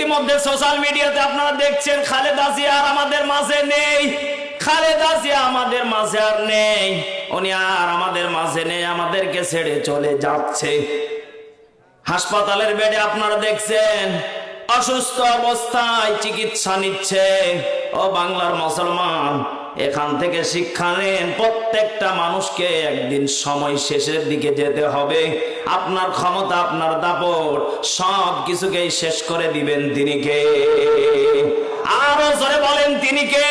ইতিমধ্যে সোশ্যাল মিডিয়াতে আপনারা দেখছেন খালেদা জিয়া আর আমাদের মাঝে নেই। খালেদা জিয়া আমাদের মাঝে আর নেই, উনি আর আমাদের মাঝে নেই, আমাদেরকে ছেড়ে চলে যাচ্ছে। হাসপাতালের বেডে আপনারা দেখছেন অসুস্থ অবস্থায় চিকিৎসা নিচ্ছে। ও বাংলার মুসলমান, এখান থেকে শিক্ষা নেন, প্রত্যেকটা মানুষকে একদিন সময় শেষের দিকে যেতে হবে। আপনার ক্ষমতা, আপনার দাপট সব কিছুকেই শেষ করে দিবেন। তিনি কে? আরো জোরে বলেন, তিনি কে?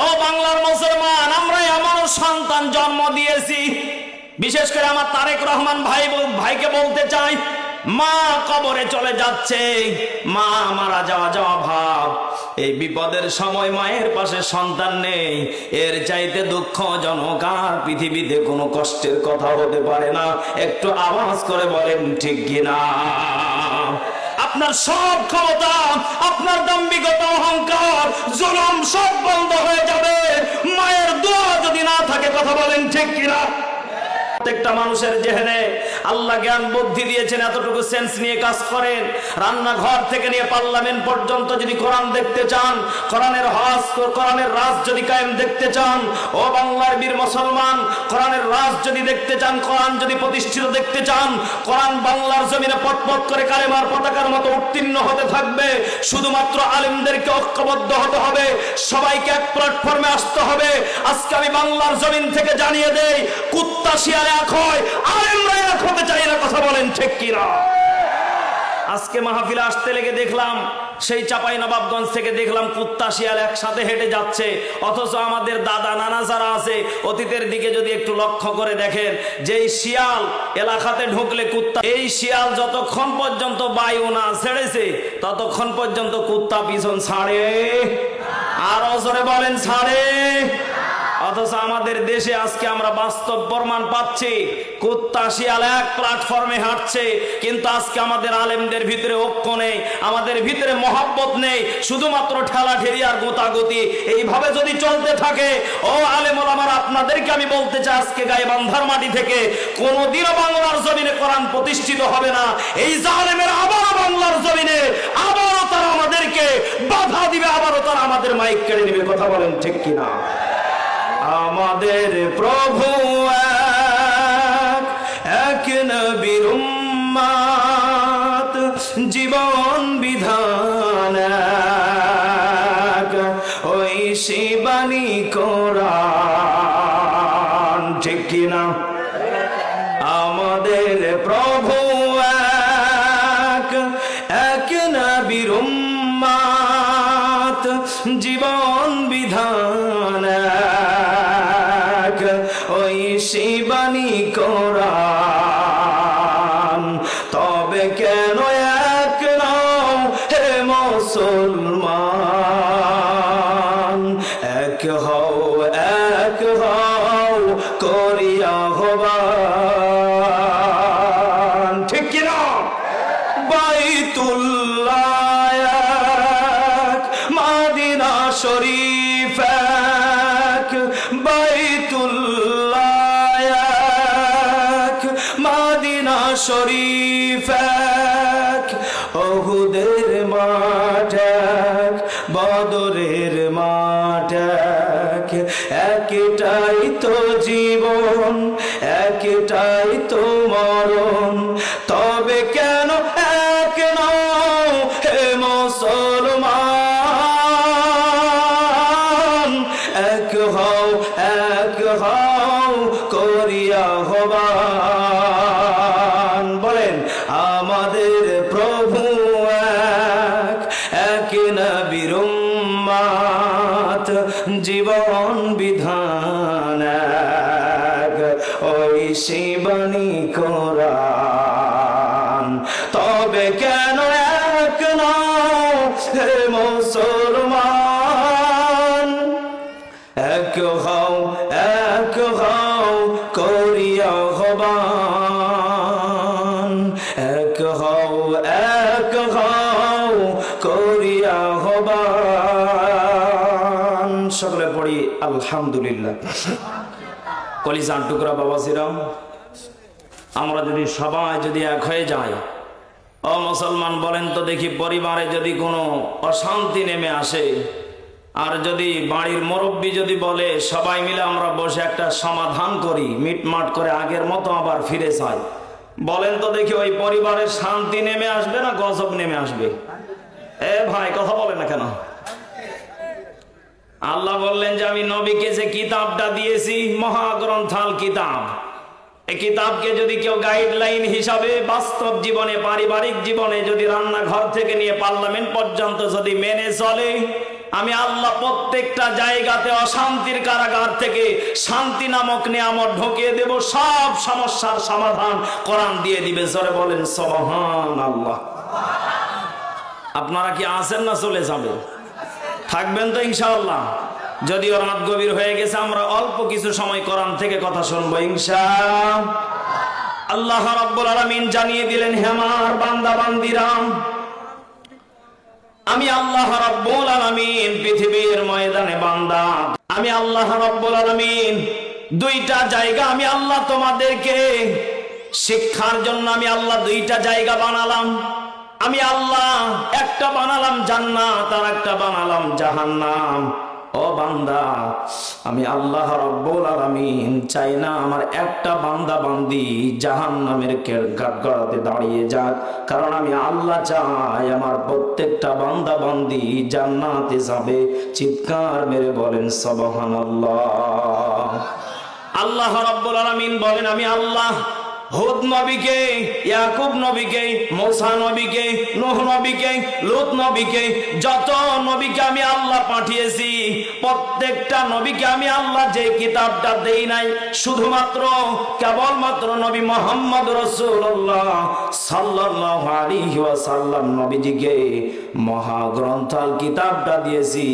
ও বাংলার মুসলমান, আমরা এমন সন্তান জন্ম দিয়েছি, বিশেষ করে আমার তারেক রহমান ভাইকে বলতে চাই, মা কবরে চলে যাচ্ছে, মা মারা যাওয়া ভাব। এই বিপদের সময় মায়ের পাশে সন্তান নেই, এর চাইতে দুঃখজনক আর পৃথিবীতে কোনো কষ্টের কথা হতে পারে না। একটু আওয়াজ করে বলেন ঠিক কিনা? আপনার সব ক্ষমতা, আপনার দাম্ভিকতা, অহংকার, জুলুম সব বন্ধ হয়ে যাবে মায়ের দোয়া যদি না থাকে। কথা বলেন ঠিক কিনা? প্রত্যেকটা মানুষের জেহেনে আল্লাহ জ্ঞান বুদ্ধি দিয়েছেন, এতটুকু সেন্স নিয়ে কাজ করেন। রান্নাঘর থেকে নিয়ে পার্লামেন্ট পর্যন্ত যদি কোরআন দেখতে চান, কোরআনের রাজ যদি কায়েম দেখতে চান, ও বাংলার বীর মুসলমান, কোরআনের রাজ যদি দেখতে চান, কোরআন যদি প্রতিষ্ঠিত দেখতে চান, কোরআন বাংলার জমিনে পটপট করে কালেমার পতাকার মতো উত্তীর্ণ হতে থাকবে। শুধুমাত্র আলেমদেরকে ঐক্যবদ্ধ হতে হবে, সবাইকে এক প্ল্যাটফর্মে আসতে হবে। আজকে আমি বাংলার জমিন থেকে জানিয়ে দেই, কুত্তা শিয়ালে এক হয়, আলেমরা এক হতে চাই না। কথা বলেন ঠিক কিনা? আজকে মাহফিলে আসতে লেগে দেখলাম, সেই চাপাই নবাবগঞ্জ থেকে দেখলাম কুত্তা শিয়াল একসাথে হেঁটে যাচ্ছে, অথচ আমাদের দাদা নানা যারা আছে অতীতের দিকে যদি একটু লক্ষ্য করে দেখেন, যেই শিয়াল এলাকাতে ঢুকলে কুত্তা, এই শিয়াল যতক্ষণ পর্যন্ত বায়ু না ছেড়েছে ততক্ষণ পর্যন্ত কুত্তা পিছন ছাড়ে। আরো জোরে বলেন, ছাড়ে। অথচ আমাদের দেশে আজকে আমরা বাস্তব প্রমাণ পাচ্ছি, কুত্তা শিয়াল এক প্ল্যাটফর্মে হাঁটছে, কিন্তু আজকে আমাদের আলেমদের ভিতরে ঐক্য নেই, আমাদের ভিতরে মহব্বত নেই, শুধুমাত্র ঠেলাঠেলি আর গোতাগুতি। এইভাবে যদি চলতে থাকে, ও আলেম ওলামারা, আপনাদেরকে আমি বলতে চাই, আজকে গাইবান্ধার মাটি থেকে কোনোদিনও বাংলার জমিনে কোরআন প্রতিষ্ঠিত হবে না। এই জালেমেরা আবারও বাংলার জমিনে, আবারও তারা আমাদেরকে বাধা দিবে, আবারও তারা আমাদের মাইক কেড়ে নেবে। কথা বলেন ঠিক কিনা? আমাদের প্রভু এক নবীর উম্মত, জীবন বিধান ওই শিবানী কোরআন। ঠিক কিনা? আমাদের প্রভু এক নবীর উম্মত, জীবন বিধান ওই শিবানী কোরআন। তবে কেন এক নও হে মুসলমান, এক হও করিয়া আহ্বান। ঠিক কিনা? বাইতুল্লাহ এক, মদিনা শরীফ এক, বাইতুল্লাহ এক, মদিনা শরীফ এক, উহুদের মাঠ এক, বদরের মাঠ এক, একটাই তো জীবন, একটাই তো মরণ। তবে কেন এক নও হে মুসলমান, এক হও করিয়া আহ্বান। বলেন, আমাদের প্রভু এক নবীর উম্মত, জীবন বিধান এক ওই শিবানী কোরআন। তবে কেন এক নও হে মুসলমান, এক হও করিয়া আহ্বান, এক হও করিয়া আহ্বান। সকলে পড়ি আলহামদুলিল্লাহ। কলিজার টুকরা বাবা শ্রীরাম, আমরা যদি সবাই এক হয়ে যাই, ও মুসলমান, বলেন তো দেখি, পরিবারে যদি কোনো অশান্তি নেমে আসে আর যদি বাড়ির মুরব্বী যদি বলে সবাই মিলে আমরা বসে একটা সমাধান করি, মিটমাট করে আগের মতো আবার ফিরে চাই, বলেন তো দেখি ওই পরিবারের শান্তি নেমে আসবে না গজব নেমে আসবে? এ ভাই, কথা বলে না কেন? আল্লাহ বললেন যে আমি নবীকে যে কিতাবটা দিয়েছি, মহাগ্রন্থাল কিতাব, এই কিতাবকে যদি কেউ গাইডলাইন হিসাবে বাস্তব জীবনে, পারিবারিক জীবনে, যদি রান্নাঘর থেকে নিয়ে পার্লামেন্ট পর্যন্ত যদি মেনে চলে, আমি আল্লাহ প্রত্যেকটা জায়গাতে অশান্তির কারাগার থেকে শান্তি নামক নিয়ামত ঢুকিয়ে দেব, সব সমস্যার সমাধান কোরআন দিয়ে দিবে। জোরে বলেন সুবহানাল্লাহ। আপনারা কি আছেন না চলে যাবেন? থাকবেন তো ইনশাআল্লাহ? যদিও রাত গভীর হয়ে গেছে, আমরা অল্প কিছু সময় কোরআন থেকে কথা শুনবো ইনশাআল্লাহ। আল্লাহ রাব্বুল আলামিন জানিয়ে দিলেন, হে আমার বান্দা বান্দিরা, আমি আল্লাহ রাব্বুল আলামিন পৃথিবীর ময়দানে বান্দা, আমি আল্লাহ রাব্বুল আলামিন দুইটা জায়গা আমি আল্লাহ তোমাদেরকে শিক্ষার জন্য আমি আল্লাহ দুইটা জায়গা বানালাম। আমি আল্লাহ একটা বানালাম জান্নাত আর একটা বানালাম জাহান্নাম। ও বান্দা, আমি আল্লাহ রাব্বুল আলামিন চাই না আমার একটা বান্দা বান্দি জাহান্নামের কাঠগড়াতে দাঁড়িয়ে যাক, কারণ আমি আল্লাহ চাই আমার প্রত্যেকটা বান্দা বান্দি জান্নাতে যাবে। চিৎকার মেরে বলেন সুবহানাল্লাহ। আল্লাহ রাব্বুল আলামিন বলেন, আমি আল্লাহ হুদ নবীকে, ইয়াকুব নবীকে, মূসা নবীকে, নূহ নবীকে, লূত নবীকে, যত নবীকে আমি আল্লাহ পাঠিয়েছি, প্রত্যেকটা নবীকে আমি আল্লাহ যে কিতাবটা দেই নাই, শুধুমাত্র কেবলমাত্র নবী মুহাম্মদ রাসূলুল্লাহ সাল্লাল্লাহু আলাইহি ওয়াসাল্লাম নবীজিকে মহাগ্রন্থাল কিতাবটা দিয়েছি।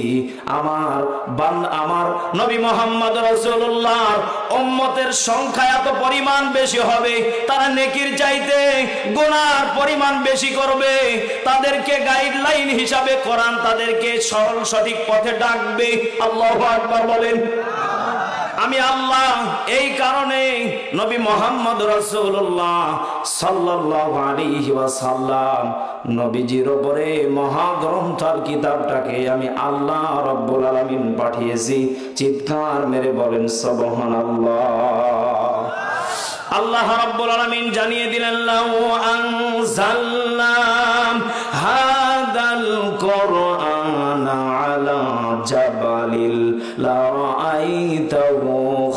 আমার নবী মুহাম্মদ রাসূলুল্লাহর উম্মতের সংখ্যা এত পরিমাণ বেশি হবে, তারা নেকির চাইতে গুনার পরিমাণ বেশি করবে, তাদেরকে গাইডলাইন হিসাবে কোরআন তাদেরকে সরল সঠিক পথে ডাকবে। আল্লাহু আকবার বলেন। আমি আল্লাহ এই কারণে নবী মুহাম্মদ রাসূলুল্লাহ সাল্লাল্লাহু আলাইহি ওয়াসাল্লাম নবীজির উপরে মহাগ্রন্থাল কিতাবটাকে আমি আল্লাহ রাব্বুল আলামিন পাঠিয়েছি। চিৎকার মেরে বলেন সুবহানাল্লাহ। আল্লাহ রাব্বুল আলামিন জানিয়ে দিলেন, লাউ আনজালনা হাদাল কুরআনা আলা জাবালিল লারাআইতাহু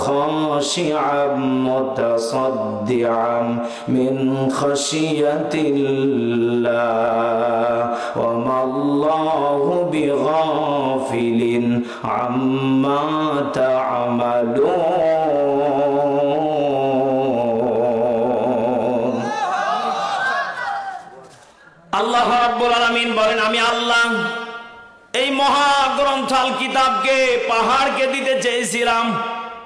খাশিআম মুতাসাদ্দিআম মিন খাশিয়াতিল্লাহ ওয়া মাল্লাহু বিগাফিলিন আম্মা তা'মালুন। আল্লাহ রাব্বুল আলামিন বলেন, আমি আল্লাহ এই মহাগ্রন্থাল কিতাবকে পাহাড়কে দিতে চেয়েছিলাম।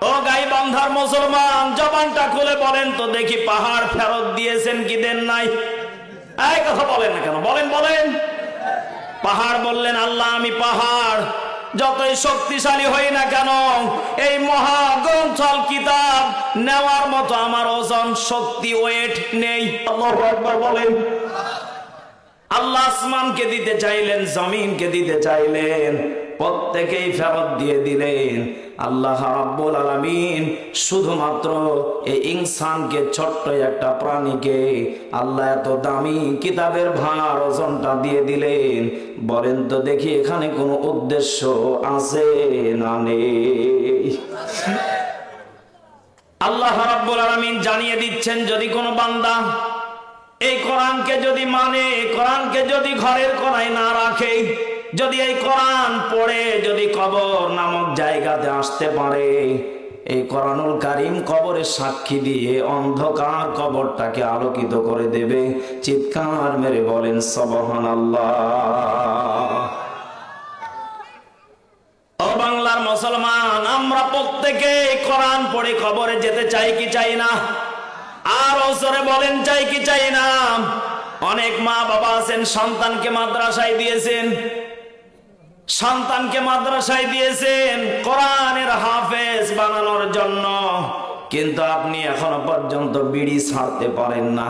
ও গাইবান্ধার মুসলমান, জবানটা খুলে বলেন তো দেখি, পাহাড় ফেরত দিয়েছেন কি দেন নাই? এই কথা বলেন না কেন? বলেন বলেন। পাহাড় বললেন, আল্লাহ আমি পাহাড় যতই শক্তিশালী হই না কেন, এই মহাগ্রন্থাল কিতাব নেওয়ার মতো আমার ওজন, শক্তি, ওয়েট নেই। আল্লাহু আকবার বলেন। আল্লাহ আসমানকে দিতে চাইলেন, জমিনকে দিতে চাইলেন, প্রত্যেকেই ফেরত দিয়ে দিলেন। আল্লাহ রাব্বুল আলামিন শুধুমাত্র এই ইনসানকে, ছোট্ট একটা প্রাণীকে আল্লাহ এত দামি কিতাবের ভার ওজনটা দিয়ে দিলেন। বলেন তো দেখি, এখানে কোনো উদ্দেশ্য আছে না নেই? আল্লাহ রাব্বুল আলামিন জানিয়ে দিচ্ছেন, যদি কোনো বান্দা এই কোরআনকে যদি মানে, কোরআনকে যদি ঘরের কোণায় না রাখে, যদি এই কোরআন পড়ে যদি কবর নামক জায়গাতে আসতে পারে, এই কোরআনুল কারীম কবরে সাক্ষী দিয়ে অন্ধকার কবরটাকে আলোকিত করে দেবে। চিৎকার মেরে বলেন সুবহানাল্লাহ। ও বাংলার মুসলমান, আমরা প্রত্যেকে কোরআন পড়ে কবরে যেতে চাই কি চাই না? আর ওসরে বলেন, চাই কি চাই না? অনেক মা বাবা আছেন, সন্তানকে মাদ্রাসায় দিয়েছেন, সন্তানকে মাদ্রাসায় দিয়েছেন কোরআনের হাফেজ বানানোর জন্য, কিন্তু আপনি এখনো পর্যন্ত বিড়ি ছাড়তে পারেন না।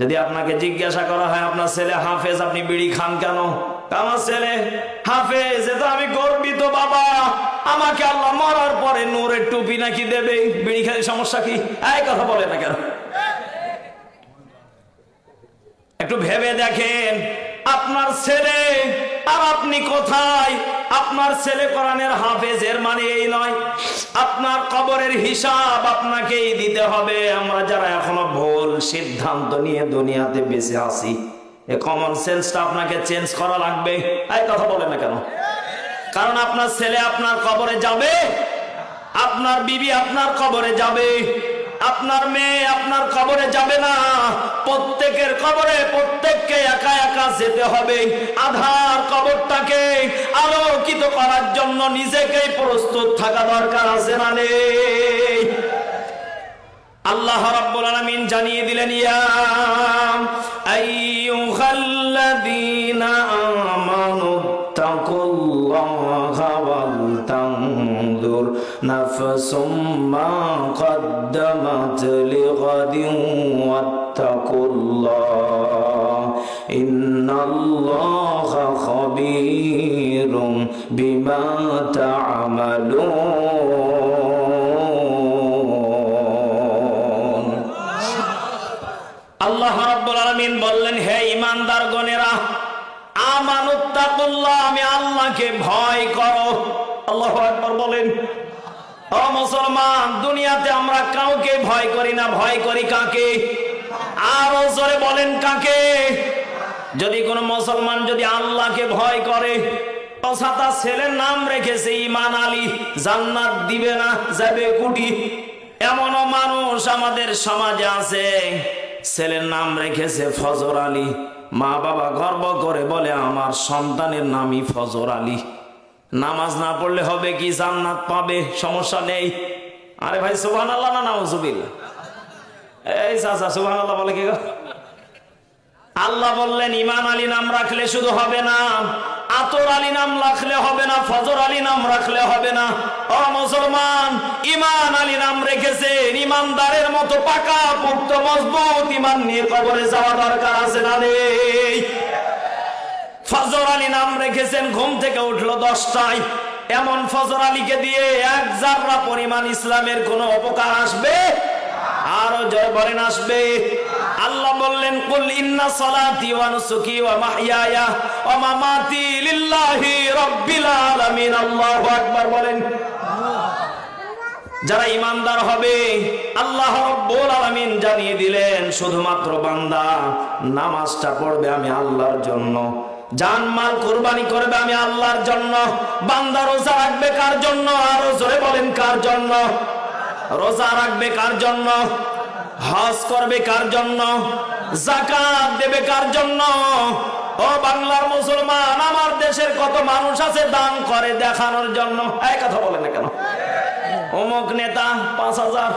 যদি আপনাকে জিজ্ঞাসা করা হয় আপনার ছেলে হাফেজ, আপনি বিড়ি খান কেন? আমার ছেলে হাফেজ, এ তো আমি গর্বিত বাবা, আমাকে আল্লাহ মরার পরে নূরের টুপি নাকি দেবে, বিড়ি খেলে সমস্যা কি? এই কথা বলে না কেন? একটু ভেবে দেখেন আপনার ছেলে আর আপনি কোথায়? আপনার ছেলে কোরআনের হাফেজ, এর মানে এই নয় আপনার কবরের হিসাব আপনাকেই দিতে হবে। আমরা যারা এখনো ভুল সিদ্ধান্ত নিয়ে দুনিয়াতে বেঁচে আছি, এই কমন সেন্সটা আপনাকে চেঞ্জ করা লাগবে। এই কথা বলে না কেন? কারণ আপনার ছেলে আপনার কবরে যাবে, আপনার বিবি আপনার কবরে যাবে, আপনার মেয়ে আপনার কবরে যাবে না। প্রত্যেকের কবরে প্রত্যেককে একা একা যেতে হবে। আধার কবরটাকে আলোকিত করার জন্য নিজেকেই প্রস্তুত থাকা দরকার আছে না নেই? আল্লাহ রাব্বুল আলামিন জানিয়ে দিলেন, ইয়া আইয়ুহাল্লাযীনা আমানু তাকুল্লাহা ওয়াল তানজুর নাফসুম মা কদ্দামাত লিগাদিন ওয়াত্তাকুল্লাহ ইন্নাল্লাহা খাবীরুম বিমা তা'মালুন। আল্লাহ রাব্বুল আলামিন বললেন, হে ঈমানদার গণেরা, আমানুত্তাকুল্লাহ, আমি আল্লাহকে ভয় করো। আল্লাহু আকবার বলেন। ও মুসলমান, দুনিয়াতে আমরা কাউকে ভয় করি না, ভয় করি কাকে? আরো জোরে বলেন, কাকে? যদি কোন মুসলমান যদি আল্লাহকে ভয় করে, তার ছেলের নাম রেখেছে ঈমান আলী, জান্নাত দিবে না, যাবে কুটি। এমনও মানুষ আমাদের সমাজে আছে, ছেলের নাম রেখেছে ফজর আলী, মা বাবা গর্ব করে বলে আমার সন্তানের নামই ফজর আলী। নামাজ না পড়লে হবে কি? জান্নাত পাবে, সমস্যা নেই। আরে ভাই সুবহানাল্লাহ না নাউজুবিল্লাহ? এই চাচা সুবহানাল্লাহ বলে কি গো? আল্লাহ বললেন ঈমান আলী নাম রাখলে শুধু হবে না, আতর আলী নাম রাখলে হবে না, ফজর আলী নাম রাখলে হবে না। ও মুসলমান, ঈমান আলী নাম রেখেছেন, ঈমানদারের মতো পাকা পুক্ত মজবুত ঈমান নিয়ে কবরে যাওয়া দরকার আছে না নেই? ফজর আলী নাম রেখেছেন, ঘুম থেকে উঠলো 10টায়, এমন ফজর আলীকে দিয়ে এক জাররা পরিমাণ ইসলামের কোনো উপকার আসবে? আরো জয় বলেন, আসবে? আল্লাহ বললেন, কুল ইন্না সালাতি ওয়া নুসুকি ওয়া মাহইয়ায়া ওয়া মামাতি লিল্লাহি রাব্বিল আলামিন। আল্লাহু আকবার বলেন। যারা ঈমানদার হবে, আল্লাহ রাব্বুল আলামিন জানিয়ে দিলেন, শুধুমাত্র বান্দা নামাজটা পড়বে আমি আল্লাহর জন্য, জানমাল কুরবানি করবে আমি আল্লাহর জন্য, বান্দা রোজা রাখবে কার জন্য? আরো জোরে বলেন, কার জন্য? রোজা রাখবে কার জন্য? হজ করবে কার জন্য? যাকাত দেবে কার জন্য? ও বাংলার মুসলমান, আমার দেশের কত মানুষ আছে দান করে দেখানোর জন্য। এই কথা বলে না কেন? অমুক নেতা 5,000,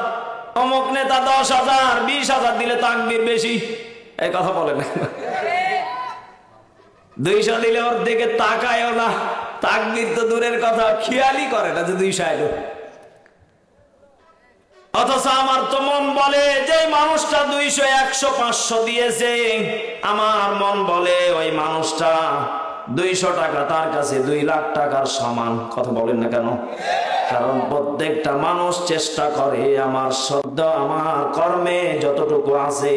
অমুক নেতা 10,000, 20,000 দিলে তাকবীর বেশি। এই কথা বলে না। 200 দিলে ওর দিকে তাকায়ও না, তাকবীর তো দূরের কথা, খেয়ালই করে না যে 200 এলো। অথচ আমার তো মন বলে যে মানুষটা 200, 100, 500 দিয়েছে, আমার মন বলে ওই মানুষটা 200 টাকা তার কাছে 2 লাখ টাকার সমান। কথা বলেন না কেন? কারণ প্রত্যেকটা মানুষ চেষ্টা করে আমার শব্দ, আমার কর্মে যতটুকু আছে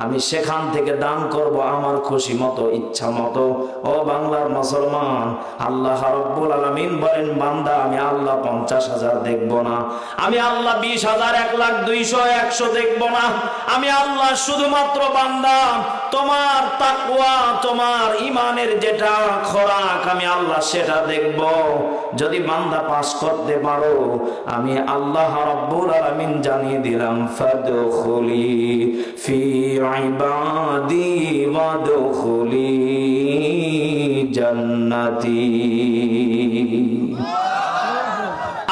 আমি সেখান থেকে দান করব আমার খুশি মতো, ইচ্ছা মতো। ও বাংলার মুসলমান, আল্লাহ রাব্বুল আলামিন বলেন, বান্দা আমি আল্লাহ 50,000 দেখব না, আমি আল্লাহ 20,000, 1 লাখ, 200, 100 দেখব না। আমি আল্লাহ শুধুমাত্র বান্দা তোমার তাকওয়া, তোমার ঈমানের যেটা খোরাক, আমি আল্লাহ সেটা দেখব। যদি বান্দা পাস করতে পারো, আমি আল্লাহ রাব্বুল আলামিন জানিয়ে দিলাম, ফাদখুলি ফি ইবাদি ওয়াদখুলি জান্নাতি।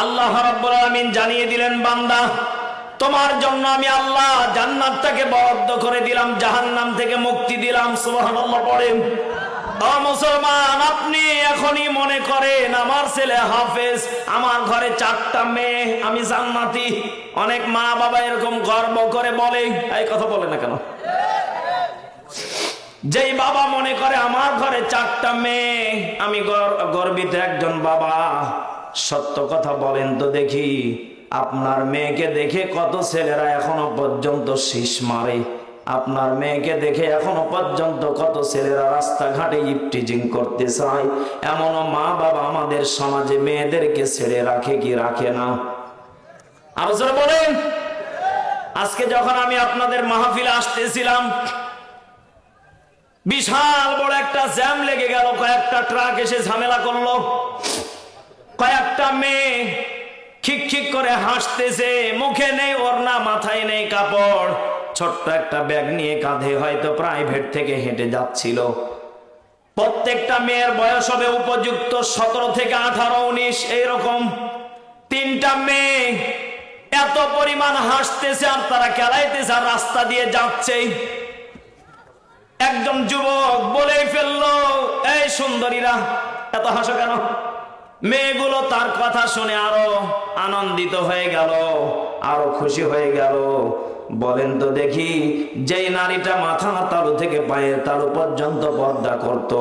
আল্লাহ রাব্বুল আলামিন জানিয়ে দিলেন, বান্দা তোমার জন্য আমি আল্লাহ জান্নাতটাকে বরাদ্দ করে দিলাম, জাহান্নাম থেকে মুক্তি দিলাম। সুবহানাল্লাহ পড়েন। ও মুসলমান, আপনি এখনই মনে করেন আমার ছেলে হাফেজ, আমার ঘরে 4টা মেয়ে, আমি জান্নাতি। অনেক মা বাবা এরকম গর্ব করে বলে। এই কথা বলে না কেন? যেই বাবা মনে করে আমার ঘরে 4টা মেয়ে, আমি গর্বিত একজন বাবা, সত্য কথা বলেন তো দেখি, আপনার মেয়েকে দেখে কত ছেলেরা এখনো পর্যন্ত শীষ মারে? আপনার মেয়েকে দেখে এখনো পর্যন্ত কত ছেলেরা রাস্তাঘাটে ইফটিজিং করতে চায়? এমনও মা বাবা আমাদের সমাজে মেয়েদেরকে ছেড়ে রাখে কি রাখে না? আরো জোরে বলেন। আজকে যখন আমি আপনাদের মাহফিলে আসতেছিলাম, বিশাল বড় একটা জ্যাম লেগে গেল, কয়েকটা ট্রাক এসে ঝামেলা করলো, কয়েকটা মেয়ে খিক খিক করে হাসতেছে, মুখে নেই ওড়না, মাথায় নেই কাপড়, ছোট্ট একটা ব্যাগ নিয়ে কাঁধে, হয়তো প্রাইভেট থেকে হেঁটে যাচ্ছিল। প্রত্যেকটা মেয়ের বয়স হবে উপযুক্ত 17 থেকে 18, 19 এইরকম। 3টা মেয়ে এত পরিমাণ হাসতেছে আর তারা খেলাইতেছে আর রাস্তা দিয়ে যাচ্ছে। একজন যুবক বলেই ফেললো, এই সুন্দরীরা এত হাসো কেন? মেয়েগুলো তার কথা শুনে আরো আনন্দিত হয়ে গেল, আরো খুশি হয়ে গেল। বলেন তো দেখি, যেই নারীটা মাথা তালু থেকে পায়ের তালু পর্যন্ত পর্দা করত,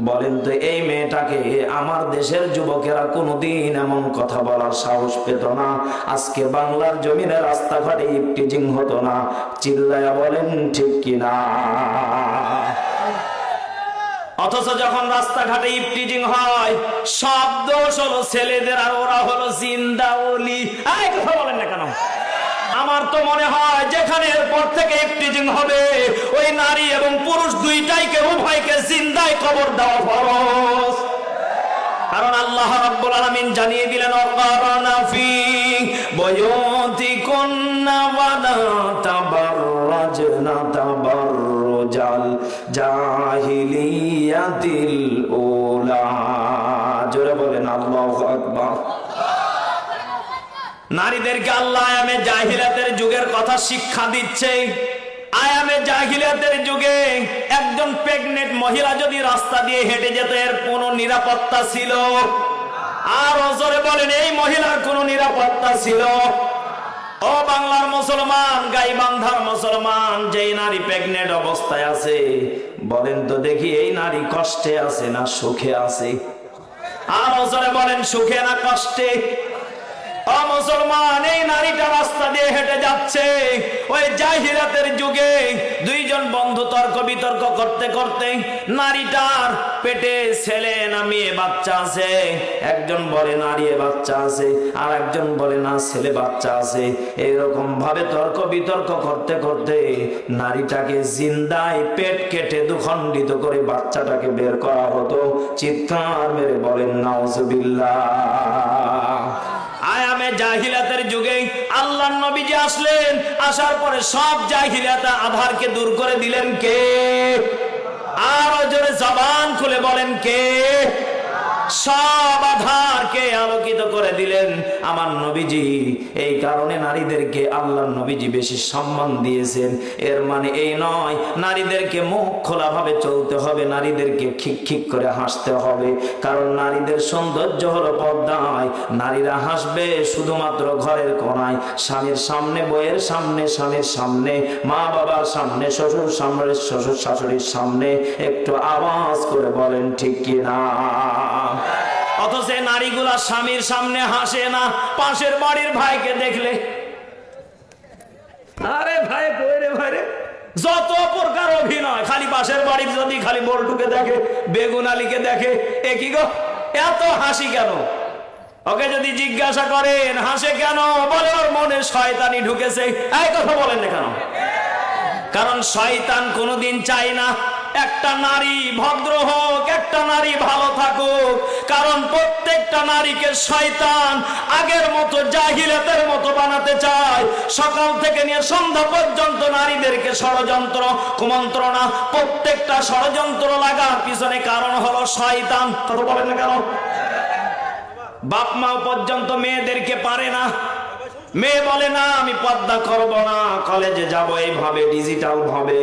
বলেন তো এই মেয়েটাকে আমার দেশের যুবকেরা কোনোদিন এমন কথা বলার সাহস পেত না। আজকে বাংলার জমিনে রাস্তাঘাটে ইফটিজিং হতো না। চিল্লায়া বলেন ঠিক কিনা? অথচ যখন রাস্তাঘাটে ইফটিজিং হয়, সব দোষ হলো ছেলেদের, আর ওরা হলো জিন্দা ওলি। এই কথা বলেন না কেন? আমার তো মনে হয় যেখানে এরপর থেকে ইফটিজিং হবে, ওই নারী এবং পুরুষ দুইটাইকে, উভয়কে জিন্দায় কবর দেওয়া ফরজ। কারণ আল্লাহ রাব্বুল আলামিন জানিয়ে দিলেন, ওয়াকারনা ফি বুয়ুতিকুন্না ওয়া লা তাবাররাজনা তাবাররুজাল জাহিলিয়াতিল উলা। জোরে বলেন আল্লাহু আকবার। নারীদেরকে আল্লাহ আয়ামে জাহিলিয়াতের যুগের কথা শিক্ষা দিচ্ছে। আয়ামে জাহিলিয়াতের যুগে একজন প্রেগনেন্ট মহিলা যদি রাস্তা দিয়ে হেঁটে যেত, এর কোনো নিরাপত্তা ছিল? আর জোরে বলেন, এই মহিলার কোনো নিরাপত্তা ছিল? ও বাংলার মুসলমান, গাইবান্ধার মুসলমান, যেই নারী প্রেগনেন্ট অবস্থায় আছে, বলেন তো দেখি এই নারী কষ্টে আছে না সুখে আছে? আর জোরে বলেন, সুখে না কষ্টে? ও মুসলমান, এই নারীটা রাস্তা দিয়ে হেঁটে যাচ্ছে। ওই জাহিলিয়াতের যুগে দুইজন বন্ধু তর্ক বিতর্ক করতে করতে নারীটার পেটে ছেলে না মেয়ে বাচ্চা আছে। একজন বলে নারী বাচ্চা আছে, আর একজন বলে না ছেলে বাচ্চা আছে। এইরকম ভাবে তর্ক বিতর্ক করতে করতে নারীটাকে জিন্দায় পেট কেটে দুখণ্ডিত করে বাচ্চাটাকে বের করা হতো। চিৎকার মেরে বলেন নাউজুবিল্লাহ। আয়ামে জাহিলিয়াতের যুগে আল্লাহর নবীজি আসলেন, আসার পরে সব জাহিলিয়াত আধারকে দূর করে দিলেন কে? আরো জোরে জবান খুলে বলেন কে? সব আধারকে আলোকিত করে দিলেন আমার নবীজি। এই কারণে নারীদেরকে আল্লাহর নবীজি বেশি সম্মান দিয়েছেন। এর মানে এই নয় নারীদেরকে মুখ খোলা ভাবে চলতে হবে, নারীদেরকে খিক খিক করে হাসতে হবে। কারণ নারীদের সৌন্দর্য হলো পর্দায়। নারীরা হাসবে শুধুমাত্র ঘরের কোণায়, স্বামীর সামনে, বইয়ের সামনে, স্বামীর সামনে, মা বাবার সামনে, শ্বশুর সামনে, শ্বশুর শাশুড়ির সামনে। একটু আওয়াজ করে বলেন ঠিক কিনা? অথচ নারীগুলা স্বামীর সামনে হাসে না, পাশের বাড়ির ভাইকে দেখলে, আরে ভাই কই রে ভাই রে, যত প্রকার অভিনয়, খালি পাশের বাড়ির যদি খালি বল্টুকে দেখে, বেগুন আলীকে দেখে, এ কি গো এত হাসি কেন? ওকে যদি জিজ্ঞাসা করেন হাসে কেন, বলে ওর মনে শয়তানি ঢুকেছে। এই কথা বলেন না কেন? কারণ শয়তান কোনোদিন চায় না একটা নারী ভদ্র হোক, একটা নারী ভালো থাকুক। কারণ প্রত্যেকটা নারীকে শয়তান আগের মতো জাহিলিয়াতের মতো বানাতে চায়। সকাল থেকে নিয়ে সন্ধ্যা পর্যন্ত নারীদেরকে ষড়যন্ত্র, কুমন্ত্রণা, প্রত্যেকটা ষড়যন্ত্র লাগার পিছনে কারণ হলো শয়তান। কথা বলেন না কেন? বাপ মাও পর্যন্ত মেয়েদেরকে পারে না। মেয়ে বলে না আমি পর্দা করব না, কলেজে যাব এইভাবে ডিজিটাল ভাবে,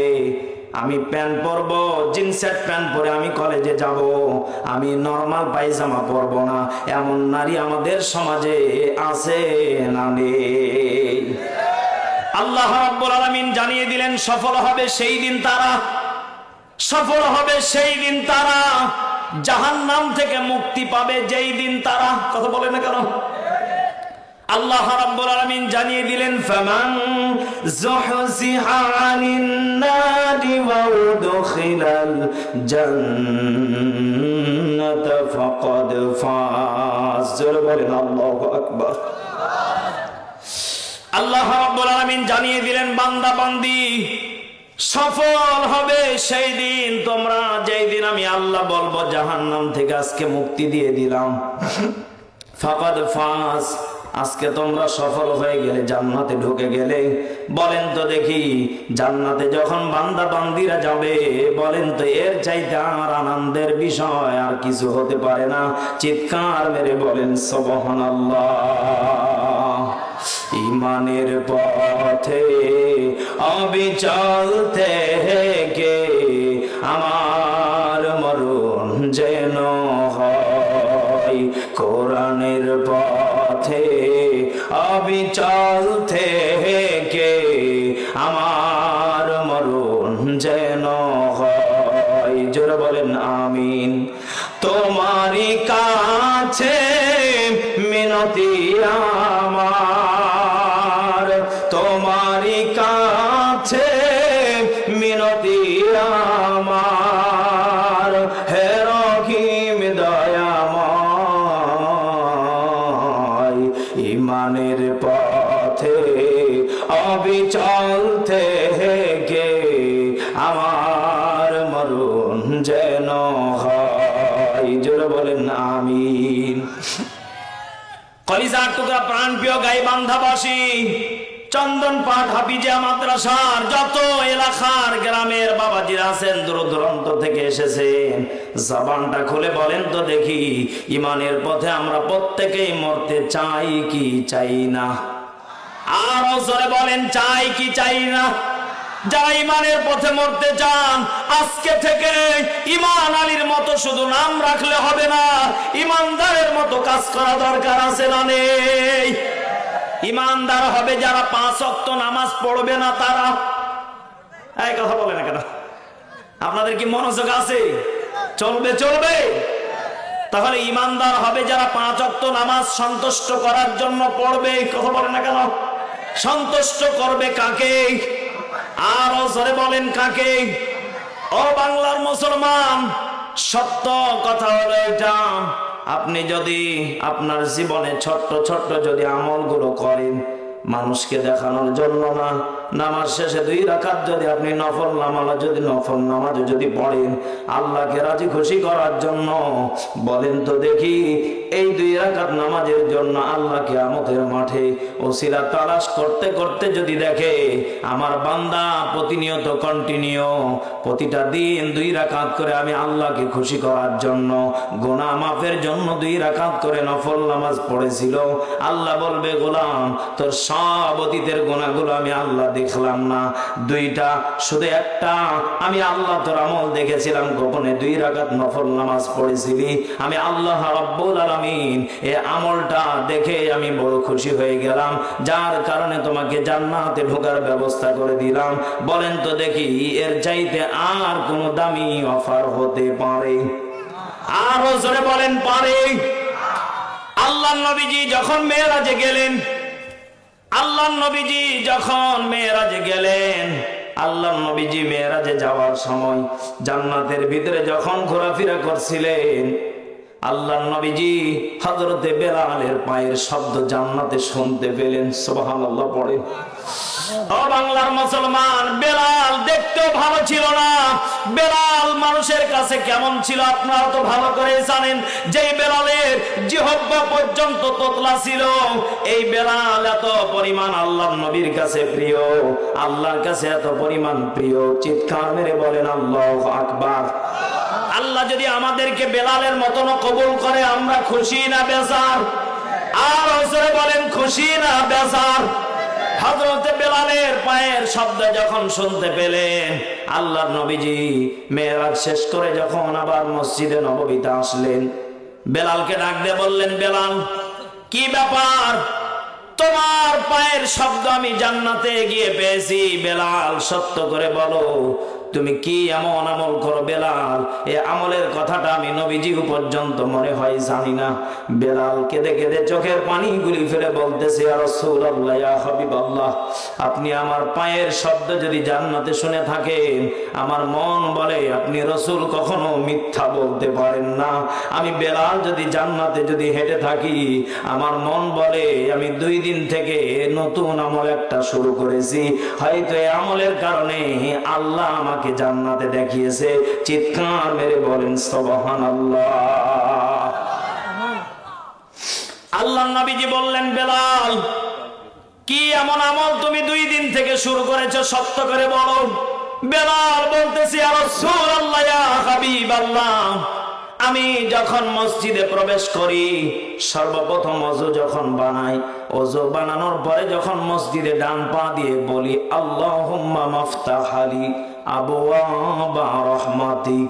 আমি প্যান্ট পরবো, জিন্সের প্যান্ট পরে আমি কলেজে যাব, আমি নরমাল পায়জামা পরবো না। এমন নারী আমাদের সমাজে আছে না নেই? আল্লাহ রাব্বুল আলামিন জানিয়ে দিলেন সফল হবে সেই দিন তারা, সফল হবে সেই দিন তারা, জাহান্নাম থেকে মুক্তি পাবে যেই দিন তারা। কথা বলে না কেন? আল্লাহ রাব্বুল আলামিন জানিয়ে দিলেন, ফামান যুহজিহা আনিন নারি ওয়া উদখিলাল জান্নাতা ফাকাদ ফাজ। জোরে বলেন আল্লাহু আকবার। আল্লাহ রাব্বুল আলামিন জানিয়ে দিলেন, বান্দা বান্দি সফল হবে সেই দিন তোমরা, যেই দিন আমি আল্লাহ বলবো জাহান্নাম থেকে আজকে মুক্তি দিয়ে দিলাম। ফাকাদ ফাজ, আজকে তোমরা সফল হয়ে গেলে, জান্নাতে ঢুকে গেলে। বলেন তো দেখি, জান্নাতে যখন বান্দা বান্দিরা যাবে, বলেন তো এর চাইতে আর আনন্দের বিষয় আর কিছু হতে পারে না? চিৎকার মেরে বলেন সুবহানাল্লাহ। ইমানের পথে অবিচল থেকে আমার মরণ যেন হয়, কোরআনের পথে অবিচল থেকে আমার মরণ যেন হয়। জোরে বলেন আমিন। তোমারই কাছে মিনতি আমার, তোমারই কাছে মিনতি আমার, হে রহিম দয়াময়। ইমানের পথে অবিচল থেকে আমার মরণ যেন হয়। জোরে বলেন আমিন। কলিজার টুকরা প্রাণ প্রিয় গাইবান্ধাবাসী, চন্দন পাঠ হাফিজিয়া মাদ্রাসার যত এলাকার গ্রামের বাবাজিরা আছেন, দূর দূরান্ত থেকে এসেছেন, জবানটা খুলে বলেন তো দেখি, ইমানের পথে আমরা প্রত্যেকেই মরতে চাই কি চাই না? আরো জোরে বলেন, চাই কি চাই না? যারা ইমানের পথে মরতে চান, আজকে থেকে ইমান আলীর মতো শুধু নাম রাখলে হবে না, ইমানদারের মতো কাজ করা দরকার আছে না নেই? ইমানদার হবে যারা 5 ওয়াক্ত নামাজ পড়বে না তারা। এই কথা বলে না কেন? আপনাদের কি মনোযোগ আছে? চলবে চলবে। তাহলে ইমানদার হবে যারা 5 ওয়াক্ত নামাজ সন্তুষ্ট করার জন্য পড়বে। কথা বলে না কেন? সন্তুষ্ট করবে কাকে? আরো জোরে বলেন কাকে? ও বাংলার মুসলমান, সত্য কথা হলো এটা, আপনি যদি আপনার জীবনে ছোট্ট ছোট্ট যদি আমলগুলো করেন, মানুষকে দেখানোর জন্য না, নামাজ শেষে 2 রাকাত যদি আপনি নফল নামাজ যদি পড়েন আল্লাহকে রাজি খুশি করার জন্য, বলেন তো দেখি এই 2 রাকাত নামাজের জন্য আল্লাহ কিয়ামতের মাঠে ওসিলা তালাশ করতে করতে যদি দেখে আমার বান্দা প্রতিনিয়ত কন্টিনিউ প্রতিটা দিন 2 রাকাত করে আমি আল্লাহকে খুশি করার জন্য, গুনাহ মাফের জন্য 2 রাকাত করে নফল নামাজ পড়েছিল, আল্লাহ বলবে গোলাম তোর সব অতীতের গুনাহগুলো আমি আল্লাহ দেখলাম না, 2টা শুধু একটা আমি আল্লাহ তোর আমল দেখেছিলাম, গোপনে 2 রাকাত নফল নামাজ পড়েছিলি, আমি আল্লাহ রাব্বুল আলামিন এই আমলটা দেখে আমি বড় খুশি হয়ে গেলাম, যার কারণে তোমাকে জান্নাতে ঢোকার ব্যবস্থা করে দিলাম। বলেন তো দেখি এর চাইতে আর কোন দামি অফার হতে পারে? আরো জোরে বলেন পারে? আল্লাহর নবীজি যখন মেরাজে গেলেন, আল্লাহর নবীজি যখন মেরাজে গেলেন, আল্লাহর নবীজি মেরাজে যাওয়ার সময় জান্নাতের ভিতরে যখন ঘোরাফেরা করছিলেন, আল্লাহর নবীজি হযরতে বেলালের পায়ের শব্দ জান্নাতে শুনতে পেলেন। সুবহানাল্লাহ পড়ে। ও বাংলার মুসলমান, বেলাল দেখতেও ভালো ছিল না, বেলাল মানুষের কাছে কেমন ছিল আপনারা তো ভালো করে জানেন, যে বেলালের জিহ্বা পর্যন্ত তোতলা ছিল, এই বেলাল এত পরিমাণ আল্লাহর নবীর কাছে প্রিয়, আল্লাহর কাছে এত পরিমাণ প্রিয়, চিৎকার মেরে বলেন আল্লাহু আকবার। আল্লাহ যদি আমাদেরকে বেলালের মতন কবুল করে আমরা খুশি না বেজার? আর জোরে বলেন খুশি না বেজার? হযরতে বেলালের পায়ের শব্দ যখন শুনতে পেলেন, আল্লাহর নবীজি মেরাজ শেষ করে যখন আবার মসজিদে নববীতে আসলেন, বেলালকে ডাক দিয়ে বললেন, বেলাল কি ব্যাপার, তোমার পায়ের শব্দ আমি জান্নাতে গিয়ে পেয়েছি, বেলাল সত্য করে বলো তুমি কি এমন আমল করো বেলাল? এই আমলের কথাটা আমি নবীজি পর্যন্ত মনে হয় জানি না। বেলাল কেঁদে কেঁদে চোখের পানিগুলি ফেলে বলতেছে, ইয়া রাসূলুল্লাহ, ইয়া হাবিবাল্লাহ, আপনি আমার পায়ের শব্দ যদি জান্নাতে শুনে থাকেন, আমার মন বলে আপনি রাসূল কখনো মিথ্যা বলতে পারেন না। আমি বেলাল যদি জান্নাতে যদি হেঁটে থাকি, আমার মন বলে আমি 2 দিন থেকে নতুন আমল একটা শুরু করেছি, হয়তো এই আমলের কারণে আল্লাহ আমাকে জান্নাতে দেখিয়েছে। চিৎকার মেরে বলেন সুবহানাল্লাহ। আল্লাহর নবীজি বললেন, বেলাল, কি এমন আমল তুমি 2 দিন থেকে শুরু করেছো, সত্য করে বলো। বেলাল বলতেছি, ইয়া রাসূলুল্লাহ, ইয়া হাবিবাল্লাহ, আমি যখন মসজিদে প্রবেশ করি, সর্বপ্রথম ওযু যখন বানাই, ওযু বানানোর পরে যখন মসজিদে ডান পা দিয়ে বলি আল্লাহুম্মা মাফতাহালি আবওয়াবা রাহমাতিক,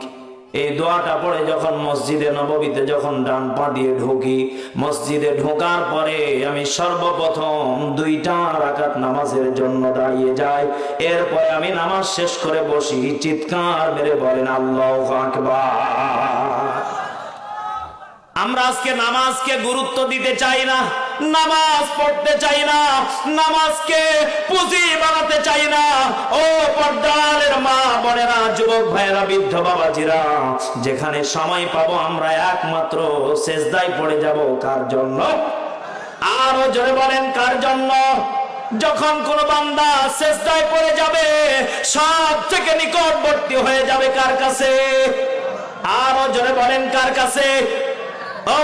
এই দোয়াটা পড়ে যখন মসজিদে নববীতে যখন ডান পা দিয়ে ঢুকি, মসজিদে ঢোকার পরে আমি সর্বপ্রথম 2টা রাকাত নামাজের জন্য দাঁড়িয়ে যাই। এরপরে আমি নামাজ শেষ করে বসি। চিৎকার মেরে বলেন আল্লাহু আকবার। আমরা আজকে নামাজকে গুরুত্ব দিতে চাই না, নামাজ পড়তে চাই না, নামাজকে পুঁজি বানাতে চাই না। ও পর্দারের মা বোনেরা, যুবক ভাইয়েরা, বৃদ্ধ বাবাজিরা, যেখানে সময় পাবো আমরা একমাত্র সেজদায় পড়ে যাব। কার জন্য? আরো জোরে বলেন, কার জন্য? যখন কোন বান্দা সেজদায় পড়ে যাবে, সব থেকে নিকটবর্তী হয়ে যাবে কার কাছে? আরো জোরে বলেন, কার কাছে? ও